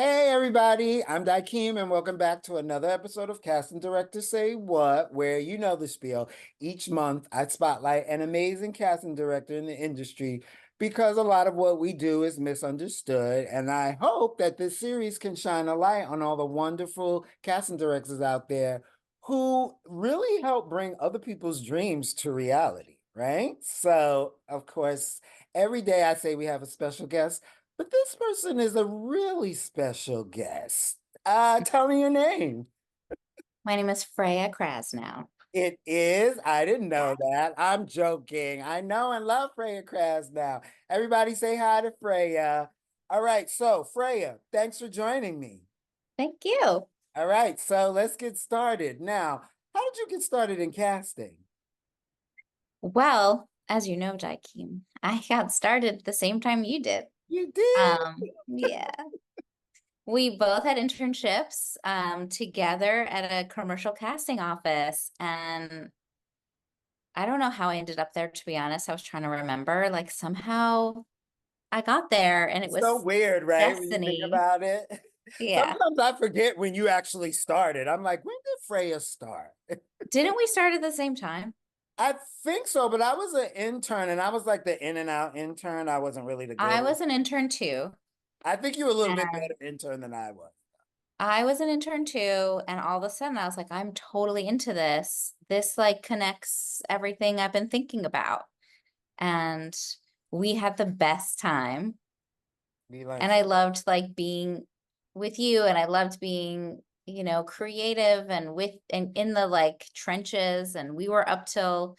Hey everybody, I'm Dakeem and welcome back to another episode of Casting Directors Say What, where you know the spiel. Each month I spotlight an amazing casting director in the industry because a lot of what we do is misunderstood, and I hope that this series can shine a light on all the wonderful casting directors out there who really help bring other people's dreams to reality, right? So, of course, every day I say we have a special guest. But this person is a really special guest. Tell me your name. My name is Freya Krasnow. It is. I didn't know that. I'm joking. I know and love Freya Krasnow. Everybody say hi to Freya. All right. So, Freya, thanks for joining me. Thank you. All right. So, let's get started. Now, how did you get started in casting? Well, as you know, Jaikeem, I got started the same time you did. You did. Yeah. We both had internships together at a commercial casting office. And I don't know how I ended up there, to be honest. I was trying to remember. Like somehow I got there and it So was weird, right? When you think destiny. about it. Yeah. Sometimes I forget when you actually started. I'm like, when did Freya start? Didn't we start at the same time? I think so, but I was an intern and I was like the in and out intern. I wasn't really the I good. was an intern too. I think you were a little bit And better intern than I was. I was an intern too, and all of a sudden I was like, I'm totally into this. This like connects everything I've been thinking about. And we had the best time. Be like, And I loved like being with you, and I loved being, creative and with and in the like trenches. And we were up till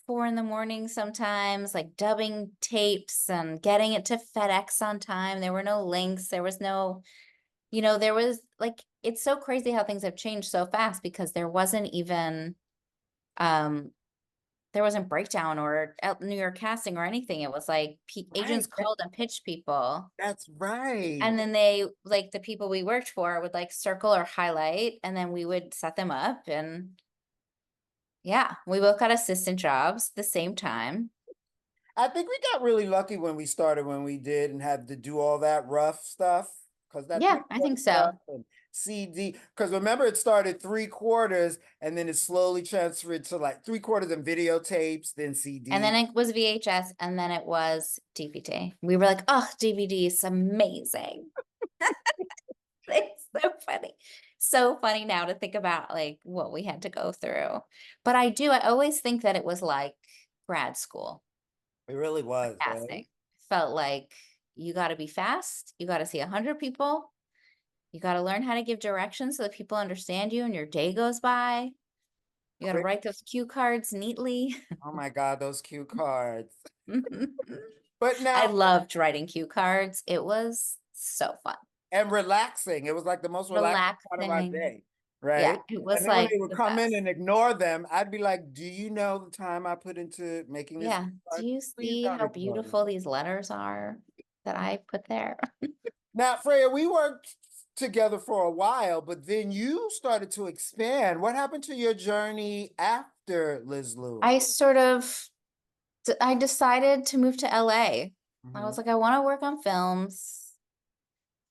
4 in the morning sometimes, like dubbing tapes and getting it to FedEx on time. There were no links, there was no there was like, it's so crazy how things have changed so fast because um there wasn't breakdown or New York casting or anything. It was like right, agents called and pitched people. that's right. And then they like the people we worked for would like circle or highlight, and then we would set them up. And yeah, we both got assistant jobs the same time. I think we got really lucky when we started when we did and had to do all that rough stuff because that Yeah, I three-quarter think stuff so. and CD. Because remember, it started three quarters and then it slowly transferred to like three quarters and videotapes, then And then CD. it was VHS, and then it was DVD. We were like, oh, DVD is amazing. It's so funny. So funny now to think about like what we had to go through. But I always think that it was like grad school It really was, right? casting. Felt like you got to be fast. You got to see 100 people. You got to learn how to give directions so that people understand you and your day goes by. You got to Quick. write those cue cards neatly. Oh my God, those cue cards. But I now, loved writing cue cards. It was so fun. and relaxing. It was like the most relaxing part of our Relaxing. day, Yeah, right? it And was then when like they would the come in best. and ignore them, I'd be like, do you know the time I put into making this Yeah. Do card? you Please see don't how ignore me. beautiful these letters are that I put there? Now, Freya, we worked together for a while, but then you started to expand. What happened to your journey after Liz Lewis? I sort of I decided to move to LA. I Hmm. was like, I want to work on films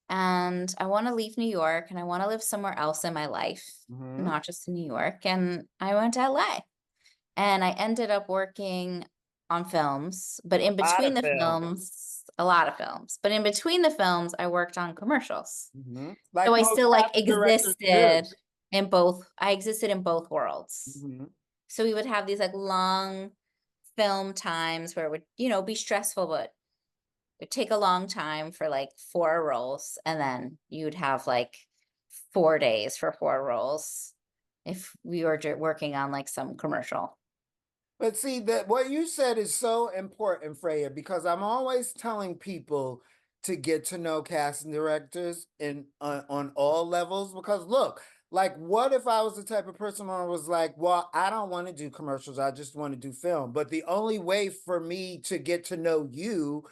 and I want to leave New York and I want to live somewhere else in my life, Hmm. not just in New York. And I went to LA and I ended up working on films, but in A lot between of the film. films, a lot of films, but in between the films, I worked on commercials. Hmm. So Like I most still like casting directors do. I existed in both worlds. Hmm. So we would have these like long film times where it would, be stressful, but it'd take a long time for like 4 roles. And then you'd have like 4 days for 4 roles if we were working on like some commercial. But see that what you said is so important, Freya, because I'm always telling people to get to know casting directors in on all levels. Because look, like, what if I was the type of person who was like, well, I don't want to do commercials, I just want to do film. But the only way for me to get to know you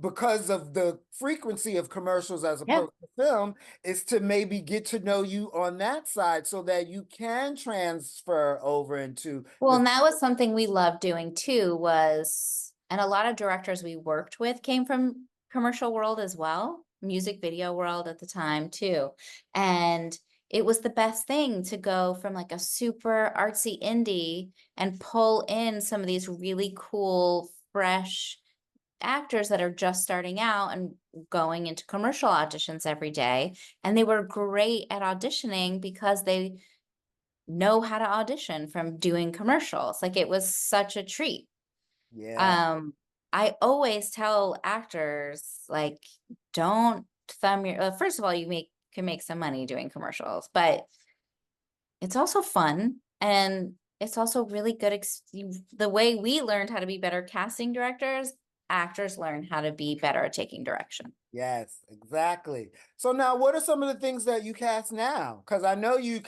because of the frequency of commercials as Yeah. opposed to film is to maybe get to know you on that side so that you can transfer over into Well, the and that was something we loved doing too, and a lot of directors we worked with came from commercial world as well. music video world at the time too. And it was the best thing to go from like a super artsy indie and pull in some of these really cool, fresh actors that are just starting out and going into commercial auditions every day. And they were great at auditioning because they know how to audition from doing commercials. Like it was such a treat. Yeah. Um, I always tell actors, like, don't thumb your, first of all, can make some money doing commercials, but it's also fun and it's also really good. The way we learned how to be better casting directors, actors learn how to be better at taking direction. Yes, exactly. So now what are some of the things that you cast now? Because I know you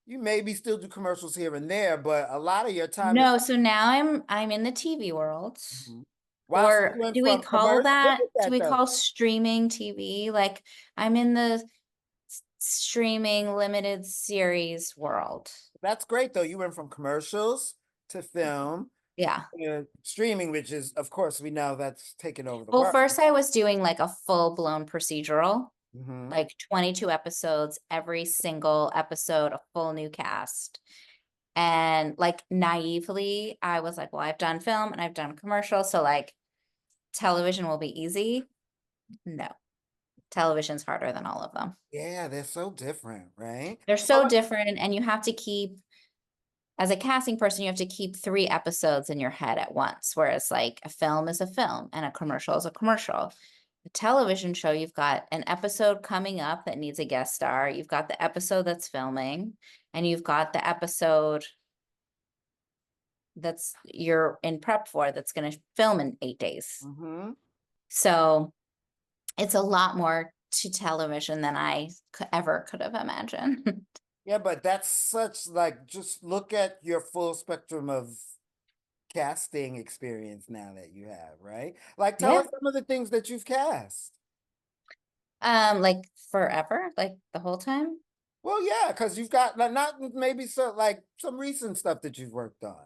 maybe still do commercials here and there, but a lot of your time is No, so now I'm in the TV world. Mhm. Wow, so you Or went do we from call commercial. Look that, at do that we though. call streaming TV? Like I'm in the streaming limited series world. That's great though. You went from commercials to film Yeah. to streaming, which is, of course, we know that's taken over the Well, world. first I was doing like a full-blown procedural, Hmm. like 22 episodes, every single episode, a full new cast. And like naively, I was like, well, I've done film and I've done commercial, so like television will be easy. No, television's harder than all of them. Yeah, they're so different, right? They're So so different, and you have to keep, as a casting person, you have to keep 3 episodes in your head at once. Whereas like a film is a film and a commercial is a commercial. A television show, you've got an episode coming up that needs a guest star. You've got the episode that's filming, and you've got the episode that's you're in prep for that's going to film in 8 days. hmm So it's a lot more to television than I ever could have imagined. Yeah, but that's such like just look at your full spectrum of casting experience now that you have, right? Like tell Yeah. us some of the things that you've cast. Like forever, like the whole time. Well, yeah, because you've got like, not maybe so like some recent stuff that you've worked on.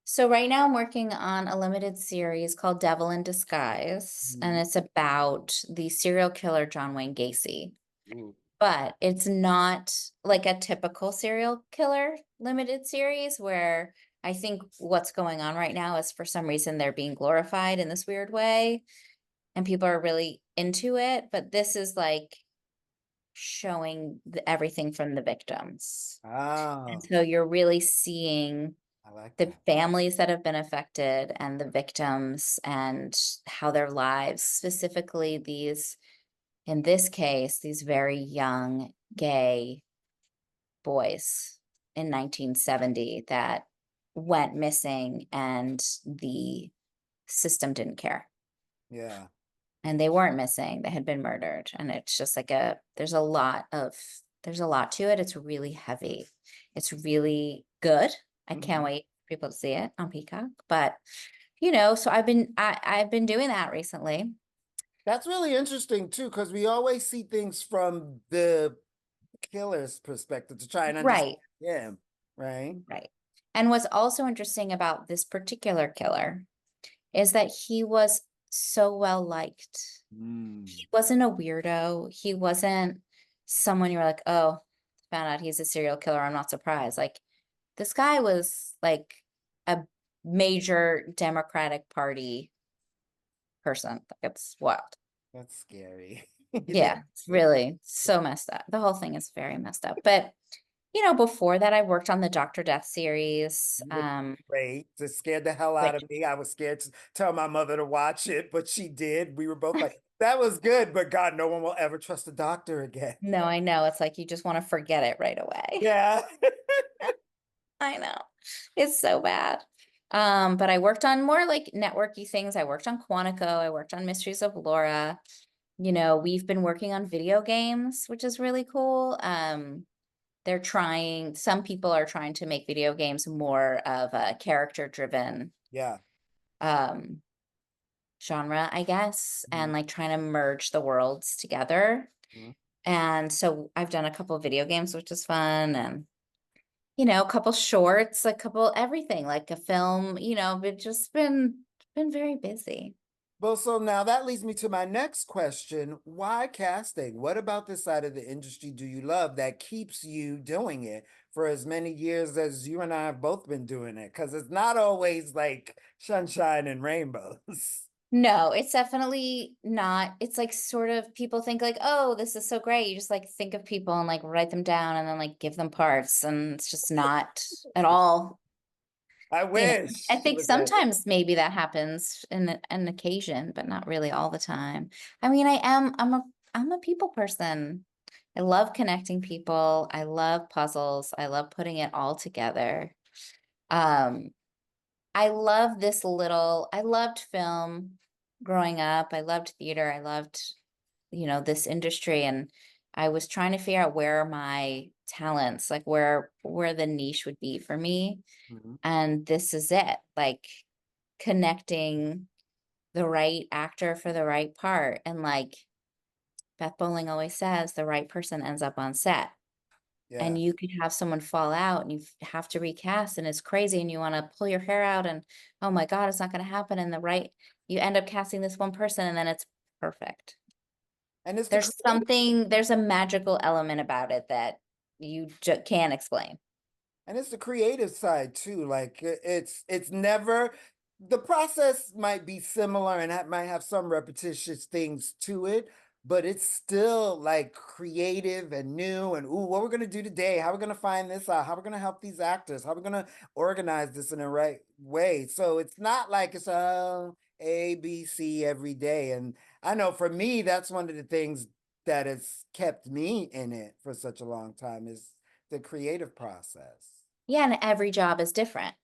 So right now I'm working on a limited series called Devil in Disguise, and Mhm. it's about the serial killer John Wayne Gacy. Ooh. But it's not like a typical serial killer limited series where I think what's going on right now is for some reason they're being glorified in this weird way and people are really into it. But this is like showing everything from the victims. And Oh, so you're really seeing I like the that. families that have been affected and the victims and how their lives, specifically these, in this case, these very young gay boys in 1970 that went missing and the system didn't care. Yeah. And they weren't missing, they had been murdered. And it's just like there's a lot to it. It's really heavy. It's really good. I can't Mhm. wait for people to see it on Peacock. But so I've been doing that recently. That's really interesting too, because we always see things from the killer's perspective to try and understand Right, him, right? right. And what's also interesting about this particular killer is that he was so well liked. Mm, He wasn't a weirdo. He wasn't someone you were like, oh, found out he's a serial killer. I'm not surprised. Like this guy was like a major Democratic Party person. Like, it's wild. that's scary. Yeah, it's really so messed up. The whole thing is very messed up. But before that, I worked on the Dr. Death series, Which great. It scared the hell out which of me. I was scared to tell my mother to watch it, but she did. We were both like, that was good, but God, no one will ever trust a doctor again. no, I know it's like you just want to forget it right away. Yeah. I know. It's so bad. But I worked on more like networky things. I worked on Quantico. I worked on Mysteries of Laura. We've been working on video games, which is really cool. Some people are trying to make video games more of a character driven Yeah. um genre, I guess, and Mhm. like trying to merge the worlds together. Mhm. And so I've done a couple video games, which is fun, and a couple shorts, a couple everything, like a film, but just been very busy. Well, so now that leads me to my next question. Why casting? What about this side of the industry do you love that keeps you doing it for as many years as you and I have both been doing it? Because it's not always like sunshine and rainbows. No, it's definitely not. It's like sort of people think like, oh, this is so great. You just like think of people and like write them down and then like give them parts, and it's just not at all. I You know, I wish it think was that. sometimes maybe that happens in an occasion, but not really all the time. I mean, I'm a people person. I love connecting people. I love puzzles. I love putting it all together. Um, I loved film growing up. I loved theater. I loved, this industry, and I was trying to figure out where my talents, like where the niche would be for me. Mhm. And this is it, like connecting the right actor for the right part. And like Beth Bowling always says, the right person ends up on set. And Yeah. you could have someone fall out and you have to recast, and it's crazy, and you want to pull your hair out, and oh my God, it's not going to happen. And you end up casting this one person and then it's perfect. And it's the There's a magical element about it that you can't explain. And it's the creative side too. Like it's never the process might be similar and that might have some repetitious things to it, but it's still like creative and new and ooh, what we're gonna do today, how we're gonna find this out, how we're gonna help these actors, how we're gonna organize this in the right way. So it's not like it's A, B, C every day. And I know for me, that's one of the things that has kept me in it for such a long time is the creative process. Yeah, and every job is different.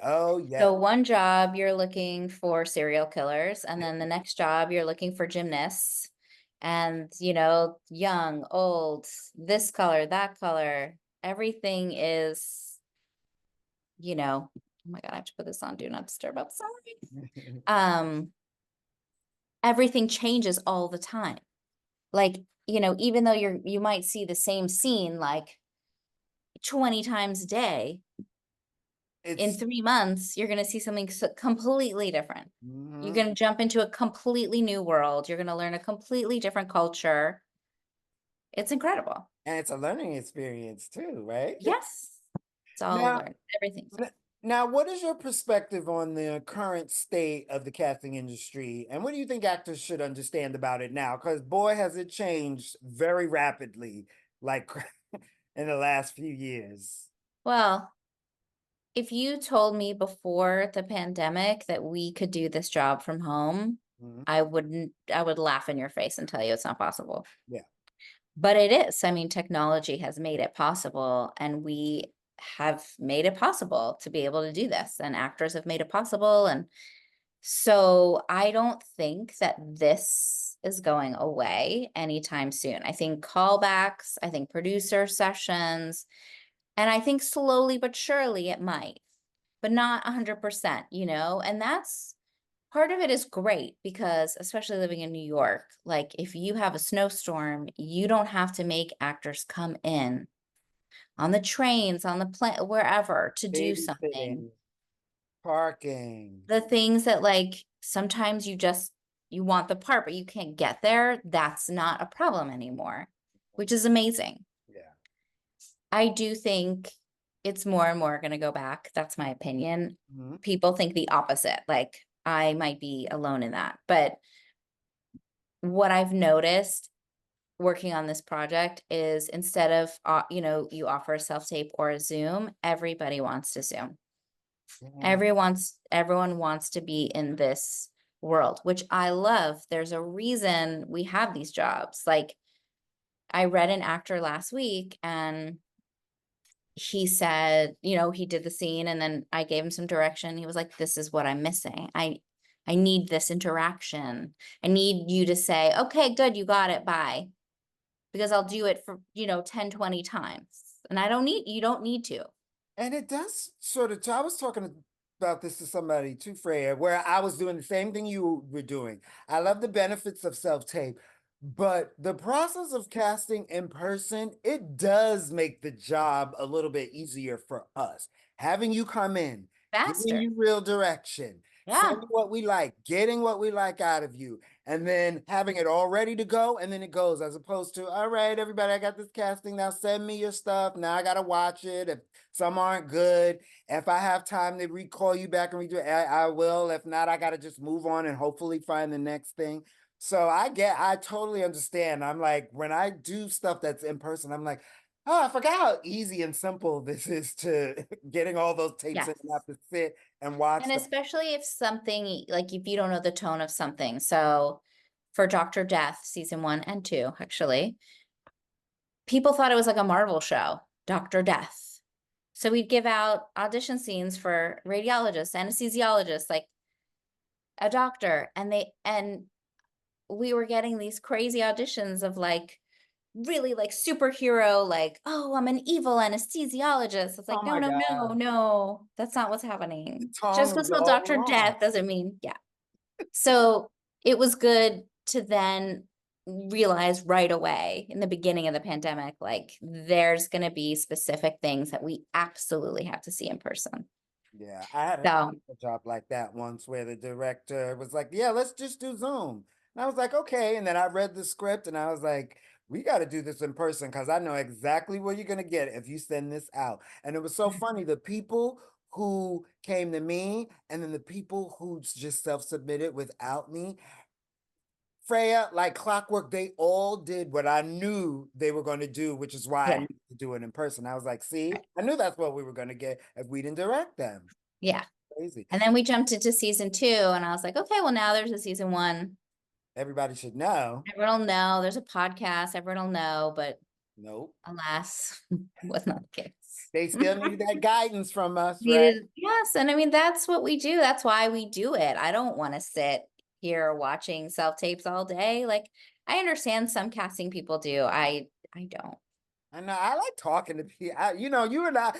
Oh, So yeah. one job you're looking for serial killers, and then the next job you're looking for gymnasts, and young, old, this color, that color. Everything is, oh my God, I have to put this on Do Not Disturb. I'm sorry. Um, Everything changes all the time. Like, even though you might see the same scene like 20 times a day, in It's 3 months, you're going to see something completely different. You're mhm. going to jump into a completely new world. You're going to learn a completely different culture. It's incredible. And it's a learning experience too, right? Yes. It's all Now, learned. Everything's n- now, what is your perspective on the current state of the casting industry, and what do you think actors should understand about it now? Because boy, has it changed very rapidly, like in the last few years. well, if you told me before the pandemic that we could do this job from home, Mhm. I would laugh in your face and tell you it's not possible. Yeah. But it is. I mean, technology has made it possible, and we have made it possible to be able to do this, and actors have made it possible. And so I don't think that this is going away anytime soon. I think callbacks, I think producer sessions, and I think slowly but surely it might, but not 100%, and that's part of it is great because especially living in New York, like if you have a snowstorm, you don't have to make actors come in on the trains, on the plane, wherever to do something. Babysitting, parking. The things that like sometimes you want the part, but you can't get there, that's not a problem anymore, which is amazing. Yeah. I do think it's more and more going to go back. That's my opinion. Mhm. People think the opposite. Like I might be alone in that, but what I've noticed working on this project is instead of you offer a self-tape or a Zoom, everybody wants to Zoom. Yeah. Everyone wants to be in this world, which I love. There's a reason we have these jobs. Like I read an actor last week, and he said, he did the scene, and then I gave him some direction. He was like, this is what I'm missing. I need this interaction. I need you to say, okay, good, you got it, bye. Because I'll do it for, 10, 20 times. And you don't need to. And it does sort of, I was talking about this to somebody too, Freya, where I was doing the same thing you were doing. I love the benefits of self-tape, but the process of casting in person, it does make the job a little bit easier for us. Having you come in, giving Faster. you real direction, Yeah. sending what we like, getting what we like out of you, and then having it all ready to go, and then it goes, as opposed to, all right, everybody, I got this casting now, send me your stuff. Now I gotta watch it. If some aren't good, if I have time to recall you back and redo it, I will. If not, I gotta just move on and hopefully find the next thing. So I totally understand. I'm like, when I do stuff that's in person, I'm like, oh, I forgot how easy and simple this is to getting all those tapes in and have Yes. to sit and watch And them. especially if something, like if you don't know the tone of something. So for Dr. Death, season 1 and 2, actually, people thought it was like a Marvel show, Dr. Death. So we'd give out audition scenes for radiologists, anesthesiologists, like a doctor, and we were getting these crazy auditions of like really like superhero, like, oh, I'm an evil anesthesiologist. It's Oh like, no, my no, no, God. no, that's not what's The happening. tone Just was because we're all Dr. wrong. Death doesn't mean, yeah. So it was good to then realize right away in the beginning of the pandemic, like there's going to be specific things that we absolutely have to see in person. Yeah, I had So a job like that once where the director was like, yeah, let's just do Zoom. And I was like, okay. And then I read the script and I was like, we got to do this in person because I know exactly what you're going to get if you send this out. And it was so funny. The people who came to me and then the people who just self-submitted without me, Freya, like clockwork, they all did what I knew they were going to do, which is why I yeah, needed to do it in person. I was like, see, right. I knew that's what we were going to get if we didn't direct them. Yeah. Crazy. And then we jumped into season 2 and I was like, okay, well now there's a season 1. Everybody should know. Everyone will know. There's a podcast. Everyone will know, but Nope. alas, was not the case. They still need that guidance from us, right? Needed, yes, and I mean that's what we do. That's why we do it. I don't want to sit here watching self tapes all day. Like I understand some casting people do. I don't. I know I like talking to people. You and I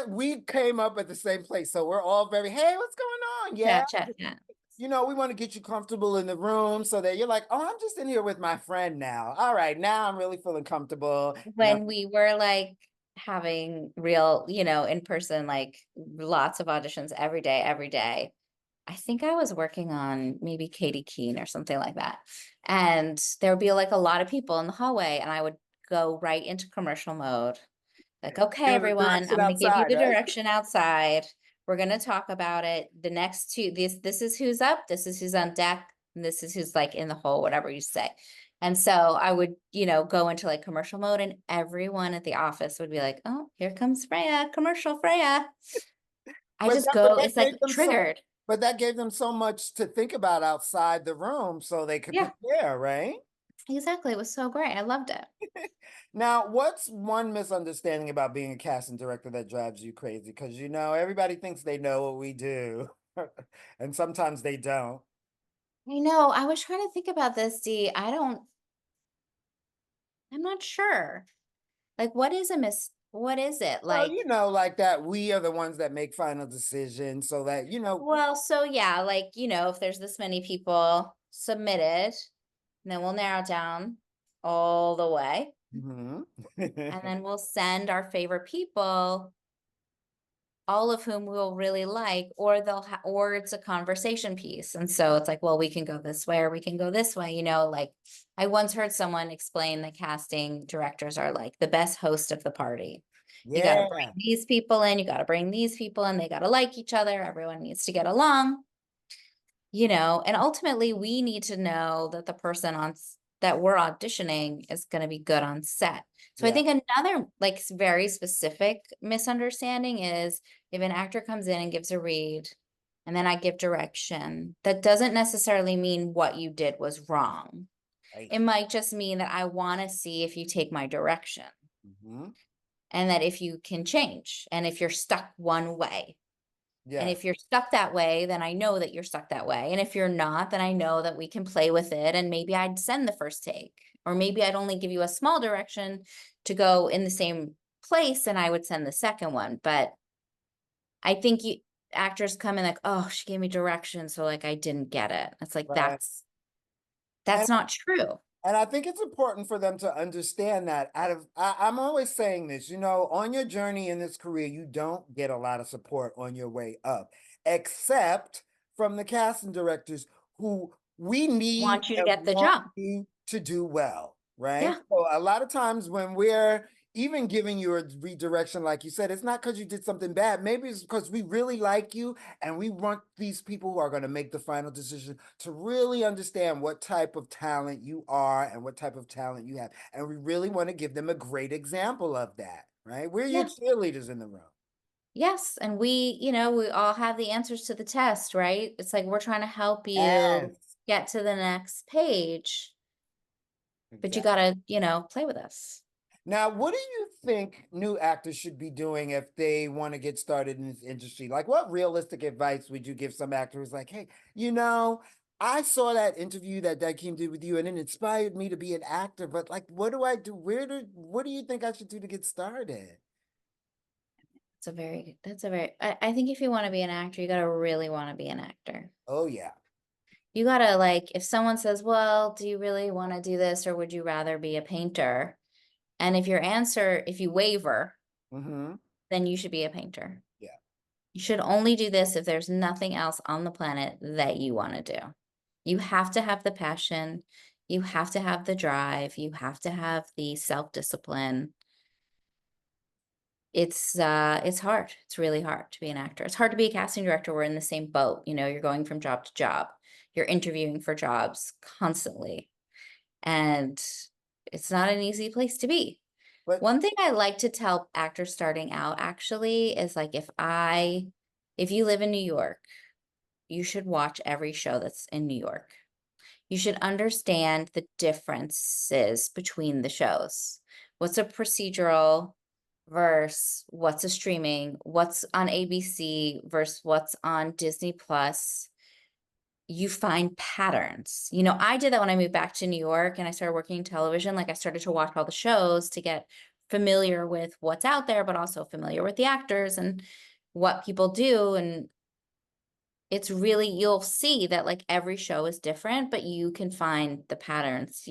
we came up at the same place, so we're all very, hey, what's going on? Yeah. Chat, chat, chat. We want to get you comfortable in the room so that you're like, oh, I'm just in here with my friend now. All right, now I'm really feeling comfortable. When we were like having real, in person, like lots of auditions every day. I think I was working on maybe Katie Keene or something like that. And there would be like a lot of people in the hallway, and I would go right into commercial mode. Like, okay, Give them the everyone, direction I'm going to give you outside, the right? direction outside. We're going to talk about it. The next two, this is who's up, this is who's on deck, and this is who's like in the hole, whatever you say. And so I would, go into like commercial mode, and everyone at the office would be like, oh, here comes Freya, commercial Freya. I But just that, but go, that it's gave like them so, triggered. but that gave them so much to think about outside the room so they could Yeah, prepare, right? exactly. It was so great. I loved it. Now, what's one misunderstanding about being a casting director that drives you crazy? Because everybody thinks they know what we do, and sometimes they don't. I know. I was trying to think about this, D. I'm not sure. Like, what is it? Well, Like, like that we are the ones that make final decisions, so that. well, so yeah, like, if there's this many people submitted, then we'll narrow it down all the way. Mhm. And then we'll send our favorite people, all of whom we'll really like, or or it's a conversation piece. And so it's like, well, we can go this way or we can go this way. Like I once heard someone explain that casting directors are like the best host of the party. You got to bring Yeah, these people in, you got to bring these people in, they got to like each other, everyone needs to get along. And ultimately we need to know that the person that we're auditioning is going to be good on set. So I yeah, think another like very specific misunderstanding is if an actor comes in and gives a read and then I give direction, that doesn't necessarily mean what you did was wrong. right. It might just mean that I want to see if you take my direction Hmm. and that if you can change and if you're stuck one way. And Yes, if you're stuck that way, then I know that you're stuck that way. And if you're not, then I know that we can play with it. And maybe I'd send the first take, or maybe I'd only give you a small direction to go in the same place and I would send the second one. But I think actors come in like, oh, she gave me direction. So like I didn't get it. It's like right. And that's not true. And I think it's important for them to understand that I'm always saying this, on your journey in this career, you don't get a lot of support on your way up, except from the casting directors who we need Want you to and get the want job. you to do well, right? Yeah. So a lot of times when we're even giving you a redirection, like you said, it's not because you did something bad. Maybe it's because we really like you and we want these people who are going to make the final decision to really understand what type of talent you are and what type of talent you have. And we really want to give them a great example of that, right? We're your Yeah. cheerleaders in the room. Yes. And we all have the answers to the test, right? It's like we're trying to help you Yes, get to the next page, but you exactly. gotta, play with us. Now, what do you think new actors should be doing if they want to get started in this industry? Like, what realistic advice would you give some actors? Like, hey, I saw that interview that Dakeem did with you, and it inspired me to be an actor. But like, what do I do? What do you think I should do to get started? I think if you want to be an actor, you gotta really want to be an actor. Oh yeah. You gotta like, if someone says, well, do you really want to do this or would you rather be a painter? And if you waver, Mm-hmm. then you should be a painter. Yeah. You should only do this if there's nothing else on the planet that you want to do. You have to have the passion. You have to have the drive. You have to have the self-discipline. It's hard. It's really hard to be an actor. It's hard to be a casting director. We're in the same boat. You're going from job to job. You're interviewing for jobs constantly. And it's not an easy place to be. But One thing I like to tell actors starting out actually is like if you live in New York, you should watch every show that's in New York. You should understand the differences between the shows. What's a procedural versus what's a streaming, what's on ABC versus what's on Disney Plus. You find patterns. I did that when I moved back to New York and I started working in television. Like I started to watch all the shows to get familiar with what's out there, but also familiar with the actors and what people do. And you'll see that like every show is different, but you can find the patterns,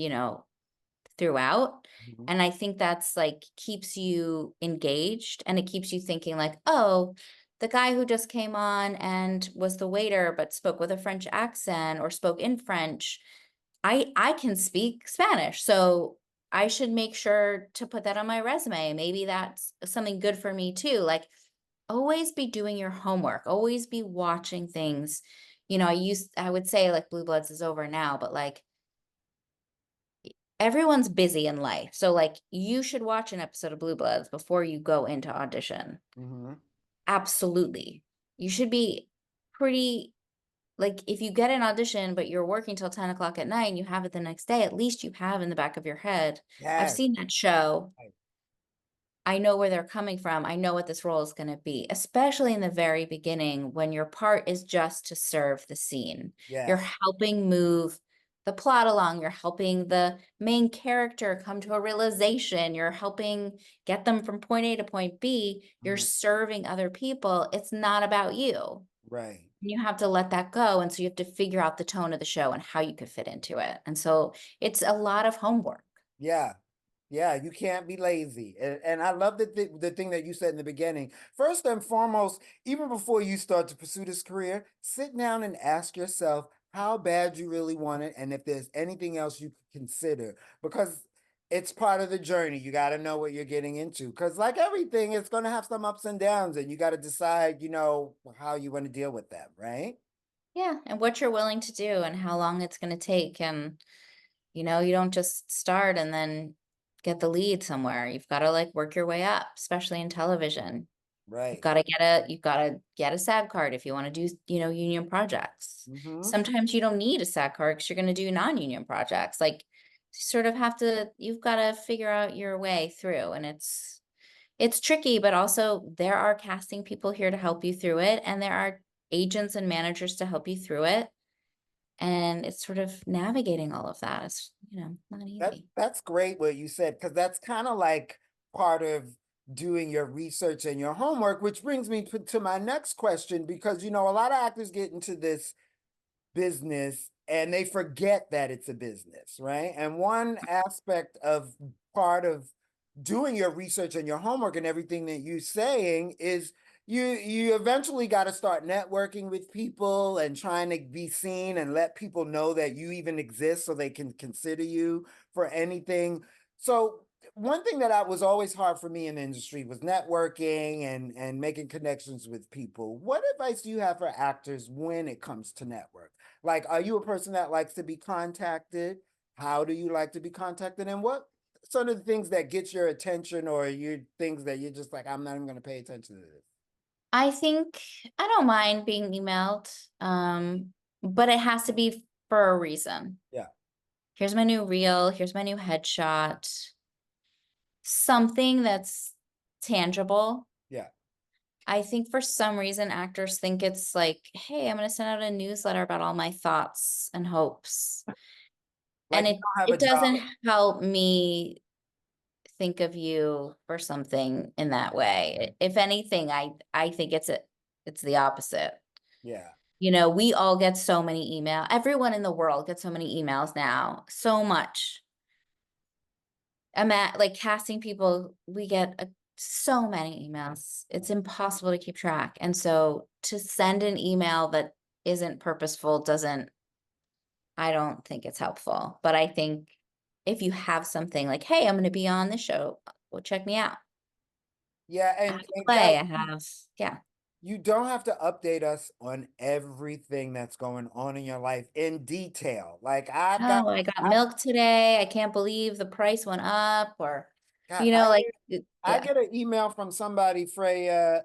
throughout. Mhm. And I think that's like keeps you engaged and it keeps you thinking like, oh, the guy who just came on and was the waiter but spoke with a French accent or spoke in French, I can speak Spanish. So I should make sure to put that on my resume. Maybe that's something good for me too. Like always be doing your homework, always be watching things. I would say like Blue Bloods is over now, but like everyone's busy in life. So like you should watch an episode of Blue Bloods before you go into audition. Mhm. Absolutely. You should be pretty like if you get an audition but you're working till 10 o'clock at night and you have it the next day, at least you have in the back of your head, I've Yes. seen that show. Right. I know where they're coming from. I know what this role is going to be, especially in the very beginning when your part is just to serve the scene. You're Yes. helping move the plot along. You're helping the main character come to a realization. You're helping get them from point A to point B. You're Mhm. serving other people. It's not about you. Right. You have to let that go. And so you have to figure out the tone of the show and how you could fit into it. And so it's a lot of homework. Yeah. Yeah, you can't be lazy. And I love the thing that you said in the beginning. First and foremost, even before you start to pursue this career, sit down and ask yourself how bad you really want it and if there's anything else you could consider because it's part of the journey. You got to know what you're getting into because like everything, it's going to have some ups and downs and you got to decide, how you want to deal with that, right? Yeah. And what you're willing to do and how long it's going to take. And you don't just start and then get the lead somewhere. You've got to like work your way up, especially in television. Right. You've got to get a SAG card if you want to do, union projects. Mm-hmm. Sometimes you don't need a SAG card because you're going to do non-union projects. Like you've got to figure out your way through and it's tricky, but also there are casting people here to help you through it. And there are agents and managers to help you through it. And it's sort of navigating all of that. It's, not easy. That's great what you said because that's kind of like part of doing your research and your homework, which brings me to my next question because a lot of actors get into this business and they forget that it's a business, right? And one aspect of part of doing your research and your homework and everything that you're saying is, you eventually got to start networking with people and trying to be seen and let people know that you even exist so they can consider you for anything. So one thing that I was always hard for me in the industry was networking and making connections with people. What advice do you have for actors when it comes to network? Like, are you a person that likes to be contacted? How do you like to be contacted? And what some of the things that get your attention or you things that you're just like, I'm not even going to pay attention to this? I think I don't mind being emailed, but it has to be for a reason. Yeah, Here's my new reel, here's my new headshot, something that's tangible. yeah. I think for some reason actors think it's like, hey, I'm going to send out a newsletter about all my thoughts and hopes. And Like you don't have a it job. doesn't help me think of you for something in that way. If anything, I think it's the opposite. Yeah. You know, we all get so many emails. Everyone in the world gets so many emails now. So much. I'm at like casting people, we get so many emails. It's impossible to keep track. And so to send an email that isn't purposeful doesn't, I don't think it's helpful. But I think if you have something like, hey, I'm going to be on the show, well, check me out. Yeah, I have and, a and guys, play. I have, yeah. you don't have to update us on everything that's going on in your life in detail. Like Oh, I got I, milk today. I can't believe the price went up, or, God, you know, like, I yeah, get an email from somebody, Freya,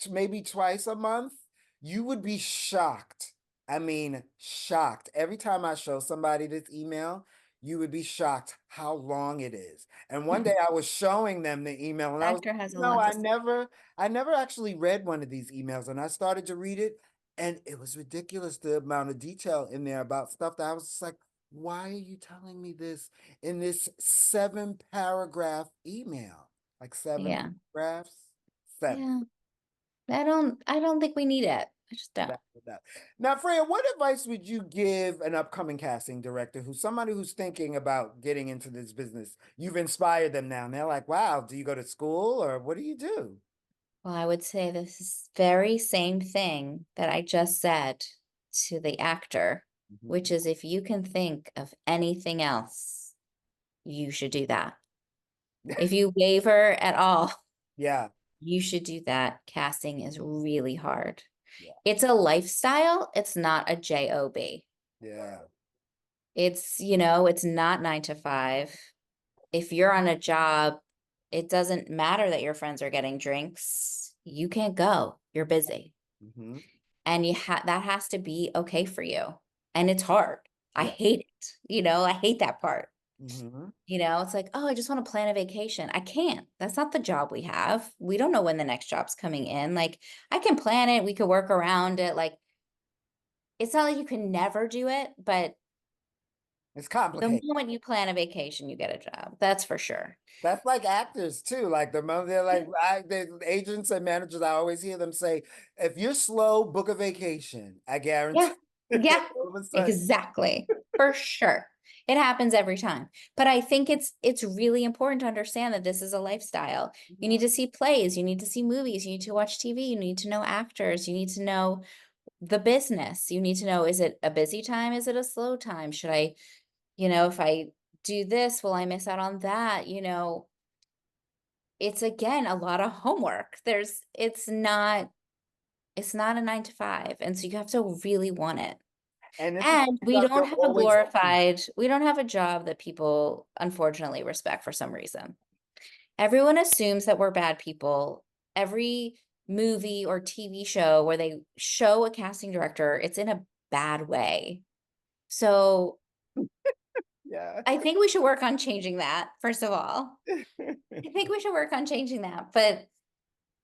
maybe twice a month. You would be shocked. I mean, shocked. Every time I show somebody this email, you would be shocked how long it is. And one day I was showing them the email and I was, actor has a no, lot to say. I never actually read one of these emails. And I started to read it, and it was ridiculous the amount of detail in there about stuff that I was just like, why are you telling me this in this 7 paragraph email? Like seven Yeah, paragraphs? Seven. yeah. I don't think we need it. I just don't. That, that. Now, Freya, what advice would you give an upcoming casting director who's somebody who's thinking about getting into this business? You've inspired them now, and they're like, wow, do you go to school or what do you do? Well, I would say this is very same thing that I just said to the actor, Mhm. which is if you can think of anything else, you should do that. If you waver at all, Yeah, you should do that. Casting is really hard. yeah, It's a lifestyle. It's not a job. yeah. It's, you know, it's not 9 to 5. If you're on a job, it doesn't matter that your friends are getting drinks. You can't go. You're busy. Hmm. And that has to be okay for you. And it's hard. I Yeah. hate it. You know, I hate that part. Hmm. You know, it's like, oh, I just want to plan a vacation. I can't. That's not the job we have. We don't know when the next job's coming in. Like, I can plan it. We could work around it. Like, it's not like you can never do it, but It's the complicated. moment you plan a vacation, you get a job. That's for sure. That's like actors too. Like the moment they're like, the agents and managers, I always hear them say, if you're slow, book a vacation. I guarantee. Yeah. Yeah. All of a sudden. Exactly. For sure. It happens every time. But I think it's really important to understand that this is a lifestyle. You need Mhm. to see plays, you need to see movies, you need to watch TV, you need to know actors, you need to know the business. You need to know, is it a busy time? Is it a slow time? Should I, you know, if I do this, will I miss out on that? You know, it's again a lot of homework. It's not a 9 to 5. And so you have to really want it. And this is And stuff you're always doing. we don't have a job that people unfortunately respect for some reason. Everyone assumes that we're bad people. Every movie or TV show where they show a casting director, it's in a bad way. So Yeah. I think we should work on changing that, first of all. I think we should work on changing that. But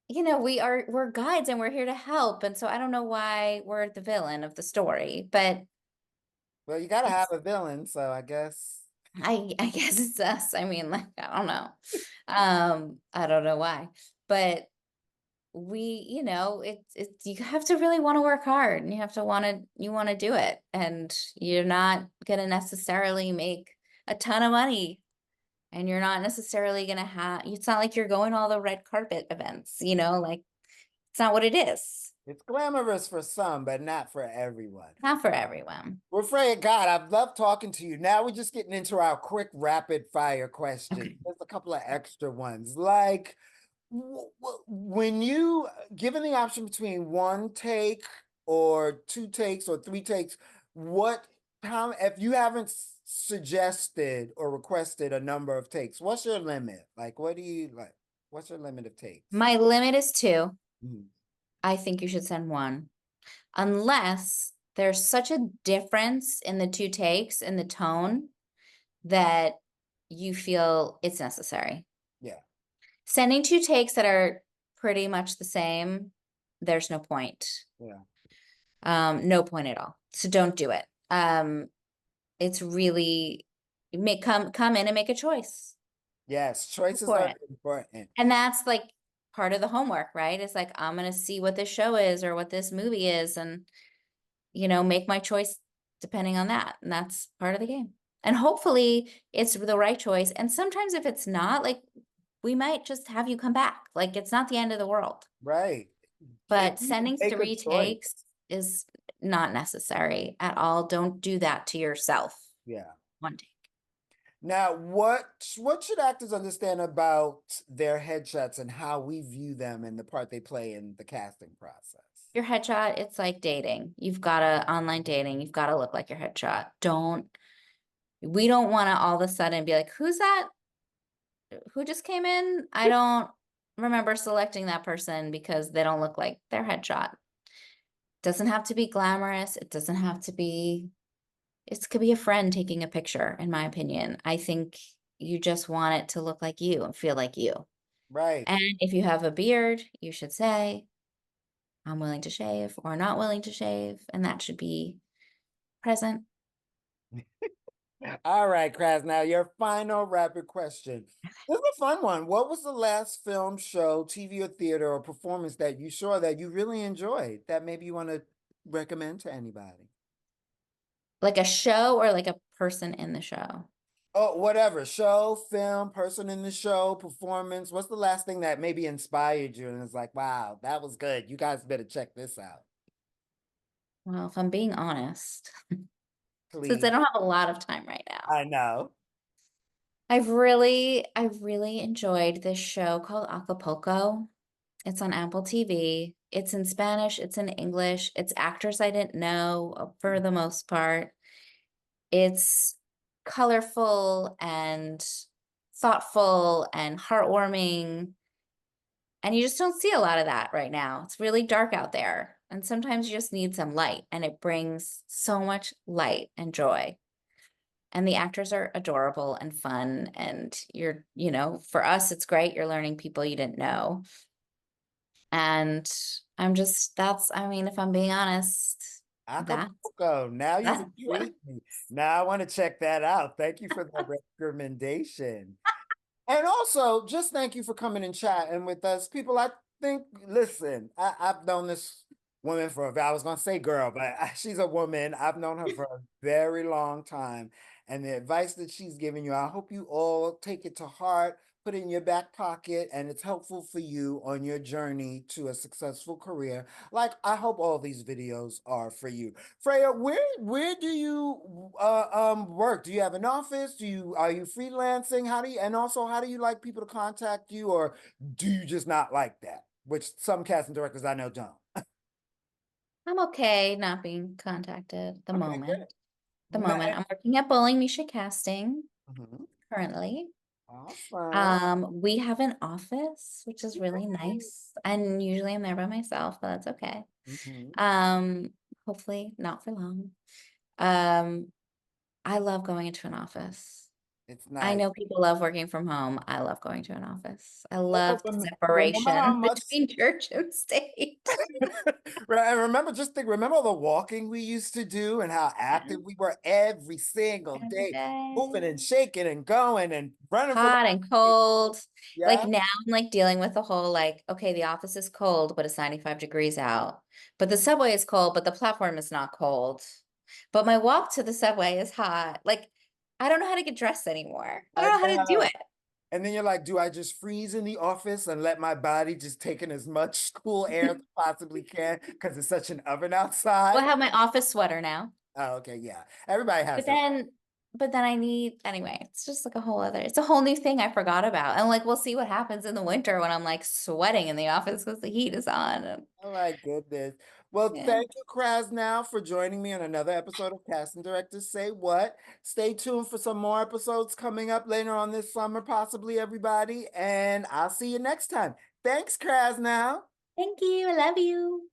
you know, we're guides and we're here to help. And so I don't know why we're the villain of the story, but Well, you gotta have it's a villain, so I guess. I guess it's us. I mean, like, I don't know. I don't know why. But we, you know, it's you have to really want to work hard and you want to do it. And you're not gonna necessarily make a ton of money and you're not necessarily gonna have, it's not like you're going to all the red carpet events, you know, like it's not what it is. It's glamorous for some, but not for everyone. Not for everyone. Well, Freya, God, I've loved talking to you. Now we're just getting into our quick rapid fire questions. Okay. There's a couple of extra ones. Like, when you given the option between one take or two takes or three takes, what how if you haven't suggested or requested a number of takes, what's your limit? Like, what do you like? What's your limit of takes? My limit is 2. Mhm. I think you should send 1. Unless there's such a difference in the 2 takes and the tone that you feel it's necessary. Yeah, Sending 2 takes that are pretty much the same, there's no point. yeah. No point at all. So don't do it. It's really come in and make a choice Yes, choices for are it. important. And that's like part of the homework, right? It's like I'm gonna see what this show is or what this movie is and make my choice depending on that. And that's part of the game. And hopefully it's the right choice. And sometimes if it's not, like we might just have you come back. Like it's not the end of the world. Right. If But you sending make a 3 choice. takes is not necessary at all. Don't do that to yourself. Yeah. 1 take. Now, what should actors understand about their headshots and how we view them and the part they play in the casting process? Your headshot, it's like dating. You've got to online dating. You've got to look like your headshot. We don't want to all of a sudden be like, who's that? Who just came in? I don't remember selecting that person because they don't look like their headshot. Doesn't have to be glamorous. It doesn't have to be, it could be a friend taking a picture, in my opinion. I think you just want it to look like you and feel like you. Right. And if you have a beard, you should say, I'm willing to shave or not willing to shave. And that should be present. All right, Kraz. Now, your final rapid question. This is a fun one. What was the last film, show, TV, or theater, or performance that you saw that you really enjoyed that maybe you want to recommend to anybody? Like a show or like a person in the show? Oh, whatever. Show, film, person in the show, performance. What's the last thing that maybe inspired you and it's like, wow, that was good. You guys better check this out. Well, if I'm being honest, since I Please. don't have a lot of time right now, I know. I've really enjoyed this show called Acapulco. It's on Apple TV. It's in Spanish, it's in English, it's actors I didn't know for the most part. It's colorful and thoughtful and heartwarming. And you just don't see a lot of that right now. It's really dark out there. And sometimes you just need some light, and it brings so much light and joy. And the actors are adorable and fun. And for us, it's great. You're learning people you didn't know. And I mean, if I'm being honest, that's, Acapulco. Now you've that's what, intrigued me. Now I want to check that out. Thank you for that recommendation. And also, just thank you for coming and chatting with us. People, I think, listen, I've known this woman I was going to say girl, but she's a woman. I've known her for a very long time. And the advice that she's giving you, I hope you all take it to heart, put it in your back pocket, and it's helpful for you on your journey to a successful career. Like I hope all these videos are for you. Freya, where do you work? Do you have an office? Are you freelancing? And also how do you like people to contact you, or do you just not like that? Which some casting directors I know don't. I'm okay not being contacted at the Okay, good. moment. The moment I'm working at Bowling Misha Casting Mhm. currently. Awesome. We have an office, which is really nice. And usually I'm there by myself, but that's okay. Mhm. Um, Hopefully not for long. Um, I love going into an office. It's I nice. know people love working from home. I love going to an office. I Well, love the remember how separation much between church and state. Right, and remember all the walking we used to do and how active we were every single Every day, moving day. and shaking and going and running for the Hot and cold. Like yeah. now I'm like dealing with the whole like, okay, the office is cold, but it's 95 degrees out. But the subway is cold, but the platform is not cold. But my walk to the subway is hot. Like I don't know how to get dressed anymore. I I don't know how to do know. it. And then you're like, do I just freeze in the office and let my body just take in as much cool air as I possibly can because it's such an oven Well, I outside? have my office sweater now. Oh, okay, yeah. Everybody has But their. then, but then I need, anyway, it's just like a whole other, it's a whole new thing I forgot about. And like, we'll see what happens in the winter when I'm like sweating in the office because the heat is on. And, Oh my goodness. Well, yeah. thank you, Krasnow, for joining me on another episode of Casting Directors Say What. Stay tuned for some more episodes coming up later on this summer, possibly, everybody. And I'll see you next time. Thanks, Krasnow. Thank you. I love you.